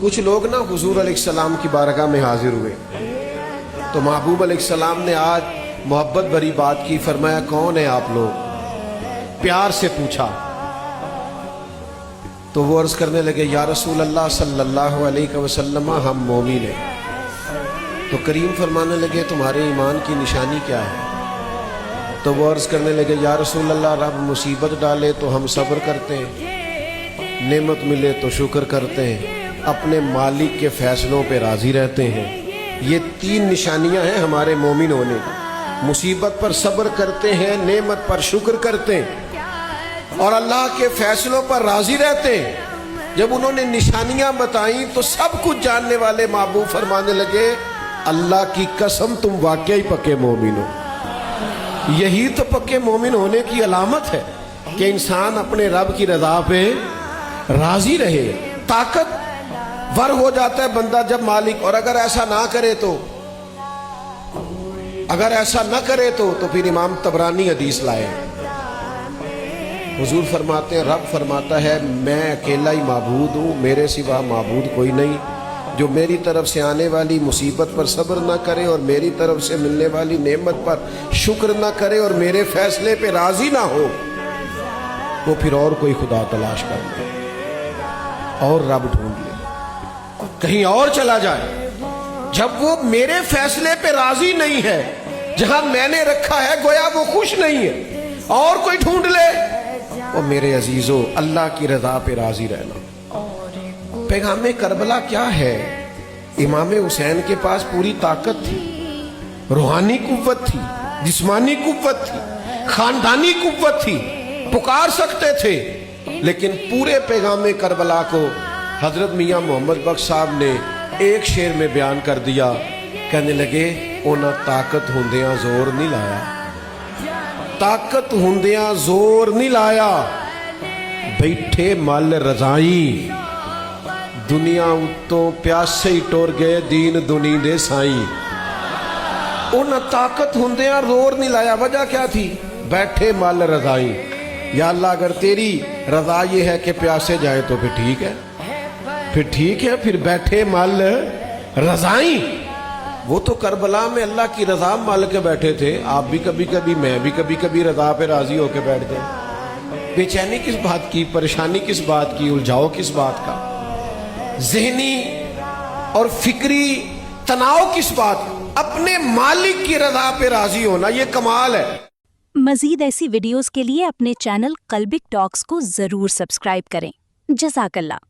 کچھ لوگ نا حضور علیہ السلام کی بارگاہ میں حاضر ہوئے تو محبوب علیہ السلام نے آج محبت بھری بات کی. فرمایا کون ہے آپ لوگ؟ پیار سے پوچھا تو وہ عرض کرنے لگے یا رسول اللہ صلی اللہ علیہ وسلم ہم مومن ہیں. تو کریم فرمانے لگے تمہارے ایمان کی نشانی کیا ہے؟ تو وہ عرض کرنے لگے یا رسول اللہ رب مصیبت ڈالے تو ہم صبر کرتے ہیں، نعمت ملے تو شکر کرتے ہیں، اپنے مالک کے فیصلوں پہ راضی رہتے ہیں. یہ تین نشانیاں ہیں ہمارے مومن ہونے کی. مصیبت پر صبر کرتے ہیں، نعمت پر شکر کرتے ہیں اور اللہ کے فیصلوں پر راضی رہتے ہیں. جب انہوں نے نشانیاں بتائیں تو سب کچھ جاننے والے محبوب فرمانے لگے اللہ کی قسم تم واقعی پکے مومن ہو. یہی تو پکے مومن ہونے کی علامت ہے کہ انسان اپنے رب کی رضا پہ راضی رہے. طاقت ور ہو جاتا ہے بندہ جب مالک، اور اگر ایسا نہ کرے تو پھر امام طبرانی حدیث لائے. حضور فرماتے ہیں رب فرماتا ہے میں اکیلا ہی معبود ہوں، میرے سوا معبود کوئی نہیں. جو میری طرف سے آنے والی مصیبت پر صبر نہ کرے اور میری طرف سے ملنے والی نعمت پر شکر نہ کرے اور میرے فیصلے پہ راضی نہ ہو، وہ پھر اور کوئی خدا تلاش کر لے اور رب ڈھونڈ لے، کہیں اور چلا جائے. جب وہ میرے فیصلے پہ راضی نہیں ہے، جہاں میں نے رکھا ہے گویا وہ خوش نہیں ہے، اور کوئی ڈھونڈ لے. اور میرے عزیزو اللہ کی رضا پہ راضی رہنا. پیغام کربلا کیا ہے؟ امام حسین کے پاس پوری طاقت تھی، روحانی قوت تھی، جسمانی قوت تھی، خاندانی قوت تھی، پکار سکتے تھے. لیکن پورے پیغام کربلا کو حضرت میاں محمد بخش صاحب نے ایک شعر میں بیان کر دیا. کہنے لگے اونا طاقت ہوندیاں زور نہیں لایا، طاقت ہوندیاں زور نہیں لایا، بیٹھے مل رضائی، دنیا اتوں پیاسے ہی ٹور گئے دین دنی دے سائیں. اونا طاقت ہوندیاں زور نہیں لایا. وجہ کیا تھی؟ بیٹھے مل رضائی. یا اللہ اگر تیری رضا یہ ہے کہ پیاسے جائے تو پھر ٹھیک ہے، پھر بیٹھے مل رضائیں. وہ تو کربلا میں اللہ کی رضا مال کے بیٹھے تھے. آپ بھی کبھی کبھی، میں بھی کبھی کبھی رضا پہ راضی ہو کے بیٹھتے ہیں. بے چینی کس بات کی، پریشانی کس بات کی، الجھاؤ کس بات کا، ذہنی اور فکری تناؤ کس بات کا؟ اپنے مالک کی رضا پہ راضی ہونا یہ کمال ہے. مزید ایسی ویڈیوز کے لیے اپنے چینل قلبک ٹاکس کو ضرور سبسکرائب کریں. جزاک اللہ.